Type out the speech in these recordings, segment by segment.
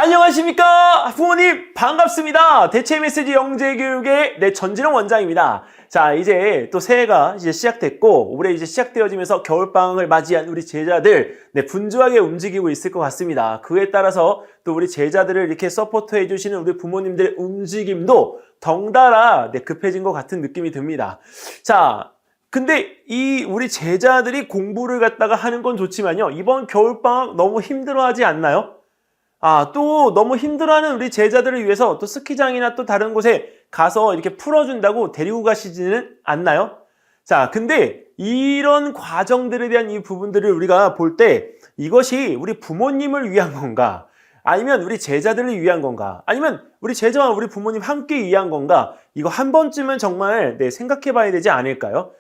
안녕하십니까 부모님 반갑습니다. 대체 메시지 영재교육의 전진영 원장입니다. 자, 이제 또 새해가 이제 시작됐고 올해 이제 시작되어지면서 겨울방학을 맞이한 우리 제자들 분주하게 움직이고 있을 것 같습니다. 그에 따라서 또 우리 제자들을 이렇게 서포트해 주시는 우리 부모님들의 움직임도 덩달아 급해진 것 같은 느낌이 듭니다. 자, 근데 이 우리 제자들이 공부를 갖다가 하는 건 좋지만요, 이번 겨울방학 너무 힘들어하지 않나요? 또 너무 힘들어하는 우리 제자들을 위해서 또 스키장이나 또 다른 곳에 가서 이렇게 풀어준다고 데리고 가시지는 않나요? 자, 근데 이런 과정들에 대한 이 부분들을 우리가 볼 때 이것이 우리 부모님을 위한 건가? 아니면 우리 제자들을 위한 건가? 아니면 우리 제자와 우리 부모님 함께 위한 건가? 이거 한 번쯤은 정말 생각해 봐야 되지 않을까요?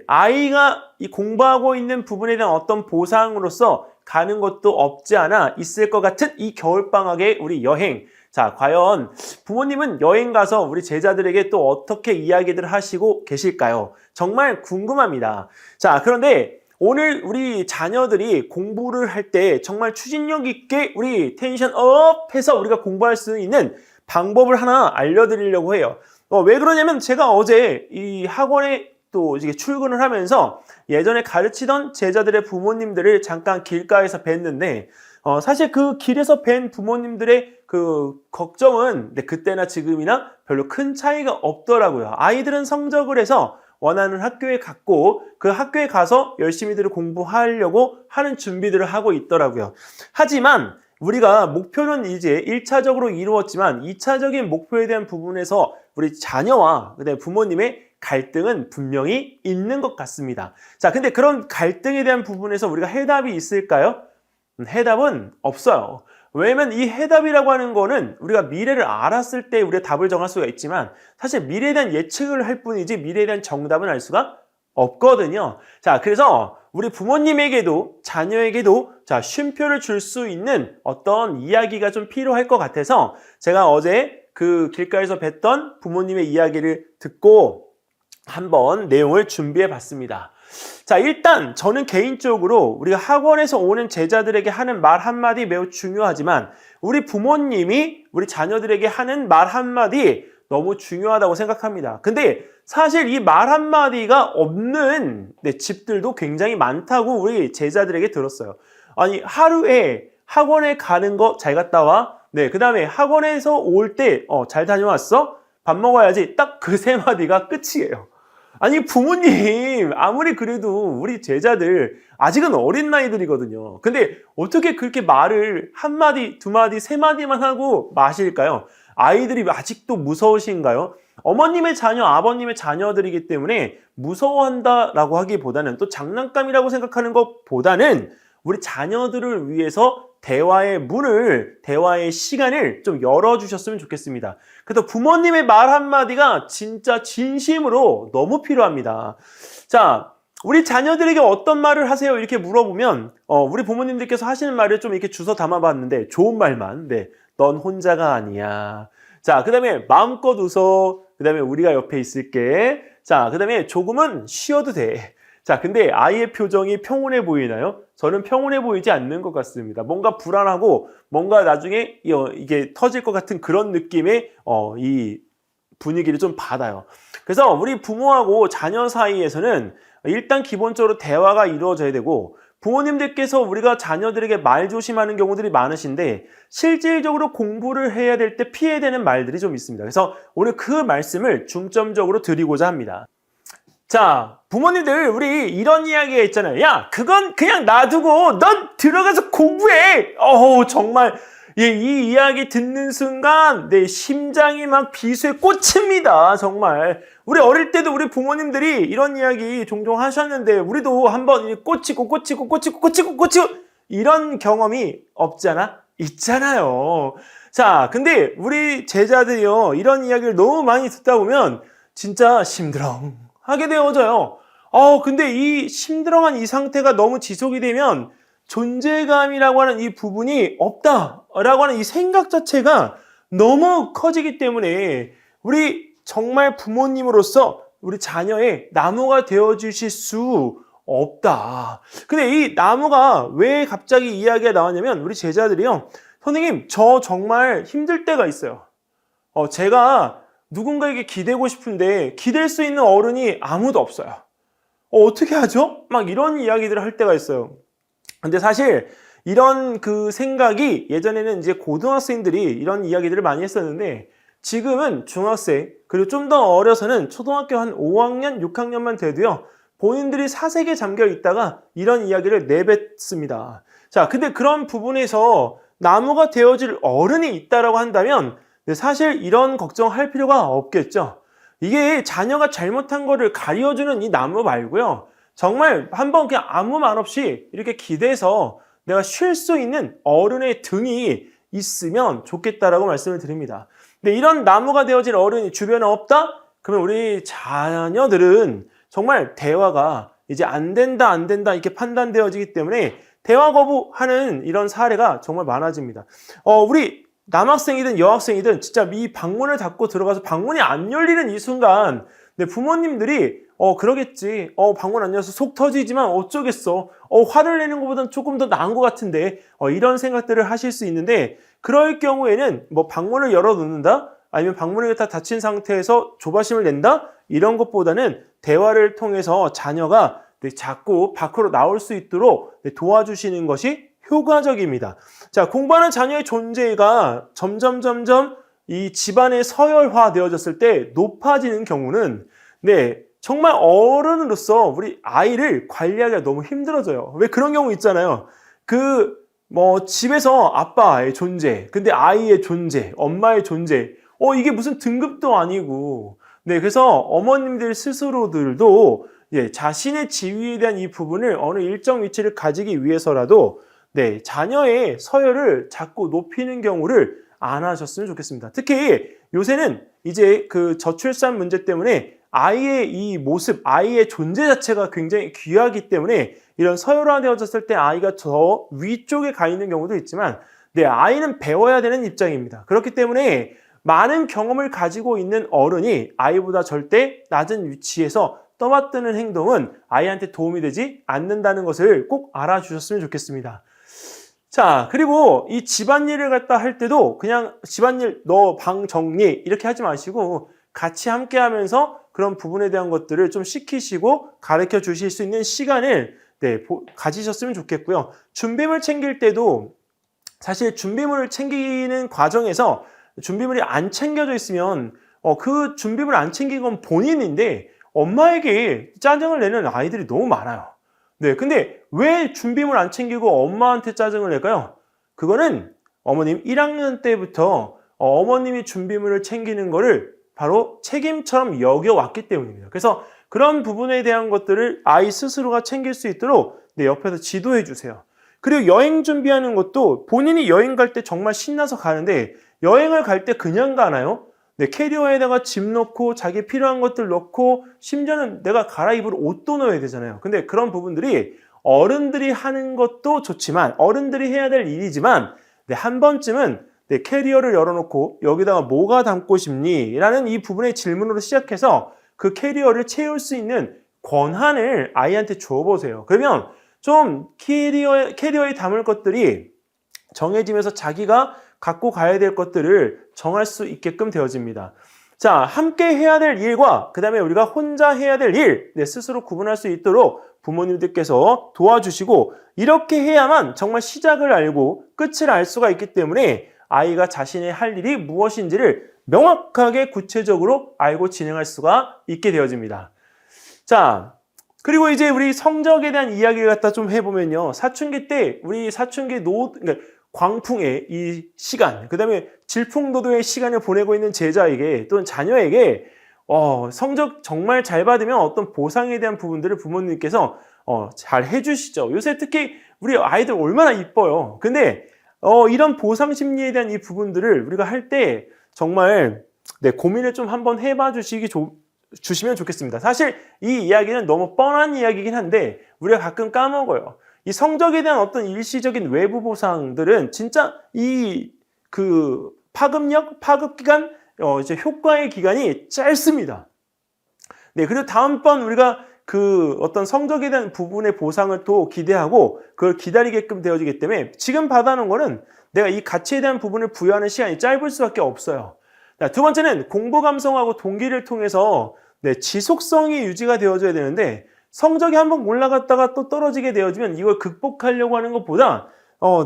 아이가 이 공부하고 있는 부분에 대한 어떤 보상으로서 가는 것도 없지 않아 있을 것 같은 이 겨울방학의 우리 여행. 자, 과연 부모님은 여행 가서 우리 제자들에게 또 어떻게 이야기들 하시고 계실까요? 정말 궁금합니다. 자, 그런데 오늘 우리 자녀들이 공부를 할 때 정말 추진력 있게 우리 텐션 업 해서 우리가 공부할 수 있는 방법을 하나 알려드리려고 해요. 왜 그러냐면 제가 어제 이 학원에 또 이제 출근을 하면서 예전에 가르치던 제자들의 부모님들을 잠깐 길가에서 뵀는데 사실 그 길에서 뵌 부모님들의 그 걱정은 그때나 지금이나 별로 큰 차이가 없더라고요. 아이들은 성적을 해서 원하는 학교에 갔고 그 학교에 가서 열심히들 공부하려고 하는 준비들을 하고 있더라고요. 하지만 우리가 목표는 이제 1차적으로 이루었지만 2차적인 목표에 대한 부분에서 우리 자녀와 그다음에 부모님의 갈등은 분명히 있는 것 같습니다. 자, 근데 그런 갈등에 대한 부분에서 우리가 해답이 있을까요? 해답은 없어요. 왜냐면 이 해답이라고 하는 거는 우리가 미래를 알았을 때 우리가 답을 정할 수가 있지만 사실 미래에 대한 예측을 할 뿐이지 미래에 대한 정답은 알 수가 없거든요. 자, 그래서 우리 부모님에게도 자녀에게도 쉼표를 줄 수 있는 어떤 이야기가 좀 필요할 것 같아서 제가 어제 그 길가에서 뵀던 부모님의 이야기를 듣고 한번 내용을 준비해 봤습니다. 자, 일단 저는 개인적으로 우리가 학원에서 오는 제자들에게 하는 말 한마디 매우 중요하지만 우리 부모님이 우리 자녀들에게 하는 말 한마디 너무 중요하다고 생각합니다. 근데 사실 이 말 한마디가 없는 집들도 굉장히 많다고 우리 제자들에게 들었어요. 아니, 하루에 학원에 가는 거 잘 갔다 와? 그 다음에 학원에서 올 때 잘 다녀왔어? 밥 먹어야지. 딱 그 세 마디가 끝이에요. 아니, 부모님 아무리 그래도 우리 제자들 아직은 어린 나이들이거든요. 근데 어떻게 그렇게 말을 한마디, 두마디, 세 마디만 하고 마실까요? 아이들이 아직도 무서우신가요? 어머님의 자녀, 아버님의 자녀들이기 때문에 무서워한다라고 하기보다는 또 장난감이라고 생각하는 것보다는 우리 자녀들을 위해서 대화의 문을, 대화의 시간을 좀 열어주셨으면 좋겠습니다. 그래서 부모님의 말 한마디가 진짜 진심으로 너무 필요합니다. 자, 우리 자녀들에게 어떤 말을 하세요? 이렇게 물어보면 우리 부모님들께서 하시는 말을 좀 이렇게 주워 담아봤는데 좋은 말만. 넌 혼자가 아니야. 자, 그 다음에 마음껏 웃어. 그 다음에 우리가 옆에 있을게. 자, 그 다음에 조금은 쉬어도 돼. 자, 근데 아이의 표정이 평온해 보이나요? 저는 평온해 보이지 않는 것 같습니다. 뭔가 불안하고 뭔가 나중에 이게 터질 것 같은 그런 느낌의 이 분위기를 좀 받아요. 그래서 우리 부모하고 자녀 사이에서는 일단 기본적으로 대화가 이루어져야 되고 부모님들께서 우리가 자녀들에게 말 조심하는 경우들이 많으신데 실질적으로 공부를 해야 될 때 피해야 되는 말들이 좀 있습니다. 그래서 오늘 그 말씀을 중점적으로 드리고자 합니다. 자, 부모님들 우리 이런 이야기가 있잖아요. 야, 그건 그냥 놔두고 넌 들어가서 공부해. 정말 이 이야기 듣는 순간 내 심장이 막 비수에 꽂힙니다. 정말 우리 어릴 때도 우리 부모님들이 이런 이야기 종종 하셨는데 우리도 한번 꽂히고 이런 경험이 없잖아? 있잖아요. 자, 근데 우리 제자들이요, 이런 이야기를 너무 많이 듣다 보면 진짜 심드렁 하게 되어져요. 근데 이 심드렁한 이 상태가 너무 지속이 되면 존재감이라고 하는 이 부분이 없다라고 하는 이 생각 자체가 너무 커지기 때문에 우리 정말 부모님으로서 우리 자녀의 나무가 되어주실 수 없다. 근데 이 나무가 왜 갑자기 이야기가 나왔냐면 우리 제자들이요, 선생님, 저 정말 힘들 때가 있어요. 제가 누군가에게 기대고 싶은데 기댈 수 있는 어른이 아무도 없어요. 어떻게 하죠? 막 이런 이야기들을 할 때가 있어요. 근데 사실 이런 그 생각이 예전에는 이제 고등학생들이 이런 이야기들을 많이 했었는데 지금은 중학생, 그리고 좀 더 어려서는 초등학교 한 5학년, 6학년만 돼도요, 본인들이 사색에 잠겨 있다가 이런 이야기를 내뱉습니다. 자, 근데 그런 부분에서 나무가 되어줄 어른이 있다라고 한다면 사실 이런 걱정할 필요가 없겠죠. 이게 자녀가 잘못한 거를 가려주는 이 나무 말고요. 정말 한번 그냥 아무 말 없이 이렇게 기대서 내가 쉴 수 있는 어른의 등이 있으면 좋겠다라고 말씀을 드립니다. 근데 이런 나무가 되어질 어른이 주변에 없다? 그러면 우리 자녀들은 정말 대화가 이제 안 된다 이렇게 판단되어지기 때문에 대화 거부하는 이런 사례가 정말 많아집니다. 우리 남학생이든 여학생이든 진짜 이 방문을 닫고 들어가서 방문이 안 열리는 이 순간 부모님들이 그러겠지. 방문 안 열려서 속 터지지만 어쩌겠어. 화를 내는 것보다는 조금 더 나은 것 같은데 이런 생각들을 하실 수 있는데 그럴 경우에는 뭐 방문을 열어놓는다? 아니면 방문을 다 닫힌 상태에서 조바심을 낸다? 이런 것보다는 대화를 통해서 자녀가 자꾸 밖으로 나올 수 있도록 도와주시는 것이 효과적입니다. 자, 공부하는 자녀의 존재가 점점 이 집안의 서열화 되어졌을 때 높아지는 경우는 정말 어른으로서 우리 아이를 관리하기가 너무 힘들어져요. 왜 그런 경우 있잖아요. 집에서 아빠의 존재, 근데 아이의 존재, 엄마의 존재, 이게 무슨 등급도 아니고, 그래서 어머님들 스스로들도 자신의 지위에 대한 이 부분을 어느 일정 위치를 가지기 위해서라도 자녀의 서열을 자꾸 높이는 경우를 안 하셨으면 좋겠습니다. 특히 요새는 이제 그 저출산 문제 때문에 아이의 이 모습, 아이의 존재 자체가 굉장히 귀하기 때문에 이런 서열화되어졌을 때 아이가 저 위쪽에 가 있는 경우도 있지만 아이는 배워야 되는 입장입니다. 그렇기 때문에 많은 경험을 가지고 있는 어른이 아이보다 절대 낮은 위치에서 떠받드는 행동은 아이한테 도움이 되지 않는다는 것을 꼭 알아주셨으면 좋겠습니다. 자, 그리고 이 집안일을 갖다 할 때도 그냥 집안일 너 방 정리 이렇게 하지 마시고 같이 함께 하면서 그런 부분에 대한 것들을 좀 시키시고 가르쳐 주실 수 있는 시간을 가지셨으면 좋겠고요. 준비물 챙길 때도 사실 준비물을 챙기는 과정에서 준비물이 안 챙겨져 있으면 그 준비물 안 챙긴 건 본인인데 엄마에게 짜증을 내는 아이들이 너무 많아요. 근데 왜 준비물 안 챙기고 엄마한테 짜증을 낼까요? 그거는 어머님 1학년 때부터 어머님이 준비물을 챙기는 거를 바로 책임처럼 여겨왔기 때문입니다. 그래서 그런 부분에 대한 것들을 아이 스스로가 챙길 수 있도록 옆에서 지도해 주세요. 그리고 여행 준비하는 것도 본인이 여행 갈 때 정말 신나서 가는데 여행을 갈 때 그냥 가나요? 캐리어에다가 짐 넣고 자기 필요한 것들 넣고 심지어는 내가 갈아입을 옷도 넣어야 되잖아요. 근데 그런 부분들이 어른들이 하는 것도 좋지만 어른들이 해야 될 일이지만 한 번쯤은 캐리어를 열어놓고 여기다가 뭐가 담고 싶니? 라는 이 부분의 질문으로 시작해서 그 캐리어를 채울 수 있는 권한을 아이한테 줘보세요. 그러면 좀 캐리어에 담을 것들이 정해지면서 자기가 갖고 가야 될 것들을 정할 수 있게끔 되어집니다. 자, 함께 해야 될 일과 그 다음에 우리가 혼자 해야 될 일, 스스로 구분할 수 있도록 부모님들께서 도와주시고 이렇게 해야만 정말 시작을 알고 끝을 알 수가 있기 때문에 아이가 자신의 할 일이 무엇인지를 명확하게 구체적으로 알고 진행할 수가 있게 되어집니다. 자, 그리고 이제 우리 성적에 대한 이야기를 갖다 좀 해보면요. 사춘기 때 우리 사춘기 그러니까 광풍의 이 시간, 그 다음에 질풍노도의 시간을 보내고 있는 제자에게 또는 자녀에게 성적 정말 잘 받으면 어떤 보상에 대한 부분들을 부모님께서 잘 해주시죠. 요새 특히 우리 아이들 얼마나 이뻐요. 근데 이런 보상 심리에 대한 이 부분들을 우리가 할 때 정말 고민을 좀 한번 해봐 주시면 좋겠습니다. 사실 이 이야기는 너무 뻔한 이야기이긴 한데 우리가 가끔 까먹어요. 이 성적에 대한 어떤 일시적인 외부 보상들은 진짜 파급 기간, 이제 효과의 기간이 짧습니다. 그리고 다음번 우리가 그 어떤 성적에 대한 부분의 보상을 또 기대하고 그걸 기다리게끔 되어지기 때문에 지금 받아놓은 거는 내가 이 가치에 대한 부분을 부여하는 시간이 짧을 수밖에 없어요. 자, 두 번째는 공부 감성하고 동기를 통해서 지속성이 유지가 되어줘야 되는데 성적이 한번 올라갔다가 또 떨어지게 되어지면 이걸 극복하려고 하는 것보다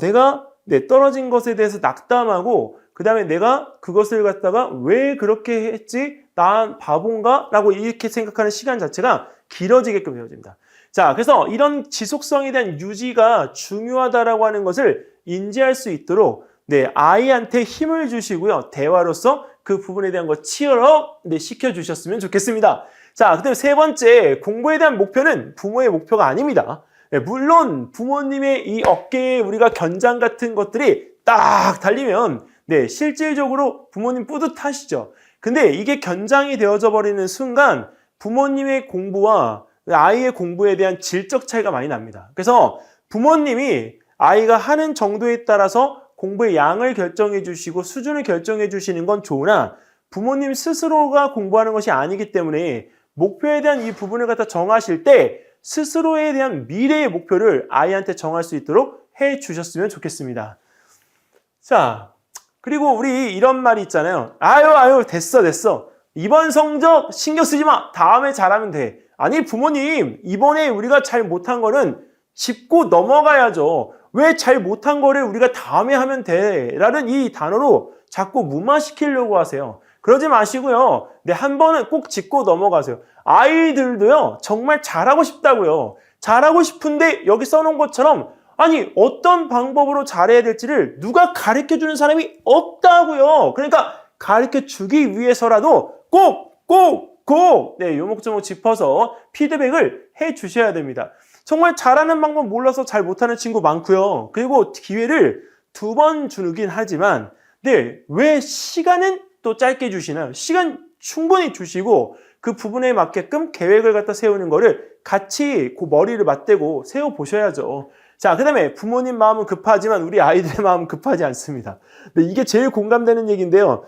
내가 떨어진 것에 대해서 낙담하고 그 다음에 내가 그것을 갖다가 왜 그렇게 했지? 난 바본가? 라고 이렇게 생각하는 시간 자체가 길어지게끔 되어집니다. 자, 그래서 이런 지속성에 대한 유지가 중요하다라고 하는 것을 인지할 수 있도록 아이한테 힘을 주시고요. 대화로서 그 부분에 대한 거 치열업 시켜주셨으면 좋겠습니다. 자, 그다음에 세 번째, 공부에 대한 목표는 부모의 목표가 아닙니다. 물론 부모님의 이 어깨에 우리가 견장 같은 것들이 딱 달리면 실질적으로 부모님 뿌듯하시죠. 근데 이게 견장이 되어져 버리는 순간 부모님의 공부와 아이의 공부에 대한 질적 차이가 많이 납니다. 그래서 부모님이 아이가 하는 정도에 따라서 공부의 양을 결정해 주시고 수준을 결정해 주시는 건 좋으나 부모님 스스로가 공부하는 것이 아니기 때문에 목표에 대한 이 부분을 갖다 정하실 때 스스로에 대한 미래의 목표를 아이한테 정할 수 있도록 해 주셨으면 좋겠습니다. 자, 그리고 우리 이런 말이 있잖아요. 아유 됐어. 이번 성적 신경 쓰지 마. 다음에 잘하면 돼. 아니 부모님, 이번에 우리가 잘 못한 거는 짚고 넘어가야죠. 왜 잘 못한 거를 우리가 다음에 하면 돼? 라는 이 단어로 자꾸 무마시키려고 하세요. 그러지 마시고요. 한 번은 꼭 짚고 넘어가세요. 아이들도요, 정말 잘하고 싶다고요. 잘하고 싶은데 여기 써놓은 것처럼 아니 어떤 방법으로 잘해야 될지를 누가 가르쳐주는 사람이 없다고요. 그러니까 가르쳐주기 위해서라도 꼭 요목조목 짚어서 피드백을 해주셔야 됩니다. 정말 잘하는 방법 몰라서 잘 못하는 친구 많고요. 그리고 기회를 2번 주긴 하지만 왜 시간은 또 짧게 주시나요? 시간 충분히 주시고 그 부분에 맞게끔 계획을 갖다 세우는 거를 같이 그 머리를 맞대고 세워보셔야죠. 자, 그 다음에 부모님 마음은 급하지만 우리 아이들의 마음은 급하지 않습니다. 이게 제일 공감되는 얘기인데요.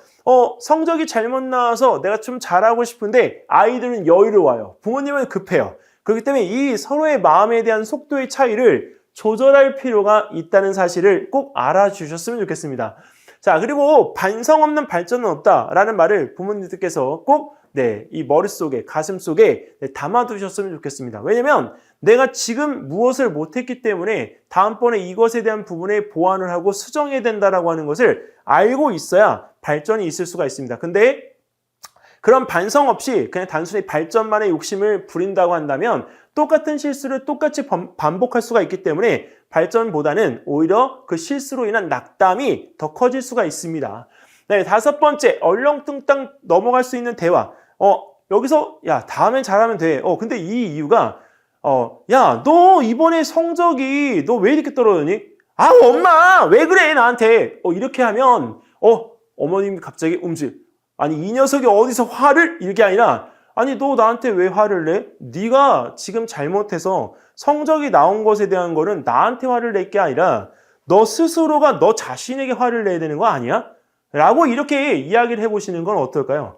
성적이 잘못 나와서 내가 좀 잘하고 싶은데 아이들은 여유로워요. 부모님은 급해요. 그렇기 때문에 이 서로의 마음에 대한 속도의 차이를 조절할 필요가 있다는 사실을 꼭 알아주셨으면 좋겠습니다. 자, 그리고 반성 없는 발전은 없다라는 말을 부모님들께서 꼭 이 머릿속에, 가슴속에 담아두셨으면 좋겠습니다. 왜냐면 내가 지금 무엇을 못했기 때문에 다음번에 이것에 대한 부분에 보완을 하고 수정해야 된다라고 하는 것을 알고 있어야 발전이 있을 수가 있습니다. 근데 그런 반성 없이 그냥 단순히 발전만의 욕심을 부린다고 한다면 똑같은 실수를 똑같이 반복할 수가 있기 때문에 발전보다는 오히려 그 실수로 인한 낙담이 더 커질 수가 있습니다. 다섯 번째, 얼렁뚱땅 넘어갈 수 있는 대화. 여기서 야 다음엔 잘하면 돼. 근데 이 이유가 야 너 이번에 성적이 너 왜 이렇게 떨어졌니? 아 엄마 왜 그래 나한테? 이렇게 하면 어머님이 갑자기 아니 이 녀석이 어디서 화를? 이게 아니라 아니 너 나한테 왜 화를 내? 네가 지금 잘못해서 성적이 나온 것에 대한 거는 나한테 화를 낼 게 아니라 너 스스로가 너 자신에게 화를 내야 되는 거 아니야? 라고 이렇게 이야기를 해보시는 건 어떨까요?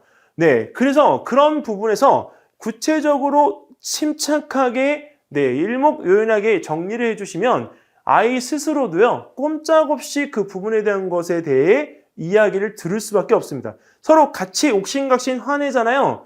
그래서 그런 부분에서 구체적으로 침착하게 일목요연하게 정리를 해주시면 아이 스스로도요 꼼짝없이 그 부분에 대한 것에 대해 이야기를 들을 수밖에 없습니다. 서로 같이 옥신각신 화내잖아요.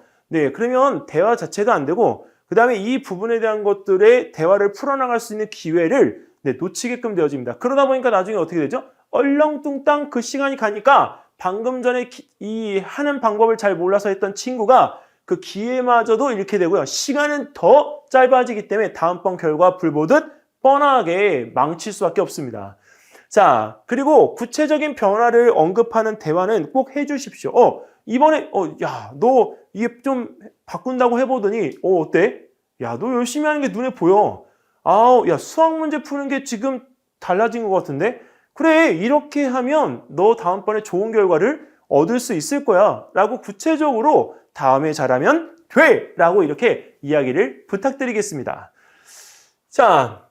그러면 대화 자체가 안 되고 그 다음에 이 부분에 대한 것들의 대화를 풀어나갈 수 있는 기회를 놓치게끔 되어집니다. 그러다 보니까 나중에 어떻게 되죠? 얼렁뚱땅 그 시간이 가니까 방금 전에 이 하는 방법을 잘 몰라서 했던 친구가 그 기회마저도 잃게 되고요. 시간은 더 짧아지기 때문에 다음번 결과 불보듯 뻔하게 망칠 수밖에 없습니다. 자, 그리고 구체적인 변화를 언급하는 대화는 꼭 해주십시오. 이번에 야, 너 이게 좀 바꾼다고 해보더니 어때? 야, 너 열심히 하는 게 눈에 보여. 야, 수학 문제 푸는 게 지금 달라진 것 같은데? 그래, 이렇게 하면 너 다음번에 좋은 결과를 얻을 수 있을 거야 라고 구체적으로 다음에 잘하면 돼! 라고 이렇게 이야기를 부탁드리겠습니다. 자,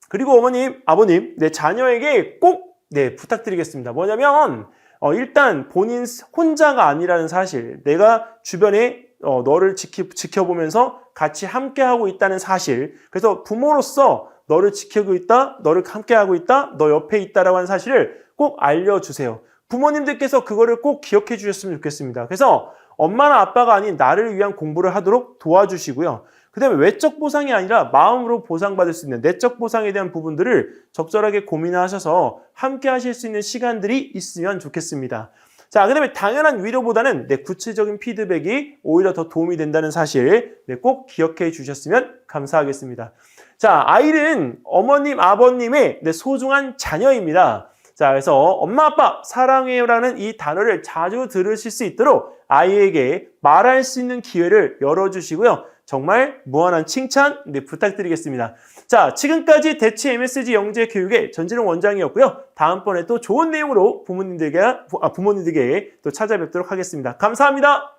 그리고 어머님, 아버님, 자녀에게 꼭 부탁드리겠습니다. 뭐냐면 일단 본인 혼자가 아니라는 사실, 내가 주변에 너를 지켜보면서 같이 함께하고 있다는 사실. 그래서 부모로서 너를 지키고 있다, 너를 함께하고 있다, 너 옆에 있다라고 하는 사실을 꼭 알려주세요. 부모님들께서 그거를 꼭 기억해 주셨으면 좋겠습니다. 그래서 엄마나 아빠가 아닌 나를 위한 공부를 하도록 도와주시고요. 그 다음에 외적 보상이 아니라 마음으로 보상받을 수 있는 내적 보상에 대한 부분들을 적절하게 고민하셔서 함께 하실 수 있는 시간들이 있으면 좋겠습니다. 자, 그 다음에 당연한 위로보다는 구체적인 피드백이 오히려 더 도움이 된다는 사실 꼭 기억해 주셨으면 감사하겠습니다. 자, 아이는 어머님, 아버님의 소중한 자녀입니다. 자, 그래서 엄마, 아빠 사랑해요라는 이 단어를 자주 들으실 수 있도록 아이에게 말할 수 있는 기회를 열어주시고요. 정말 무한한 칭찬 부탁드리겠습니다. 자, 지금까지 대치 MSG 영재 교육의 전진웅 원장이었고요. 다음번에 또 좋은 내용으로 부모님들에게 또 찾아뵙도록 하겠습니다. 감사합니다.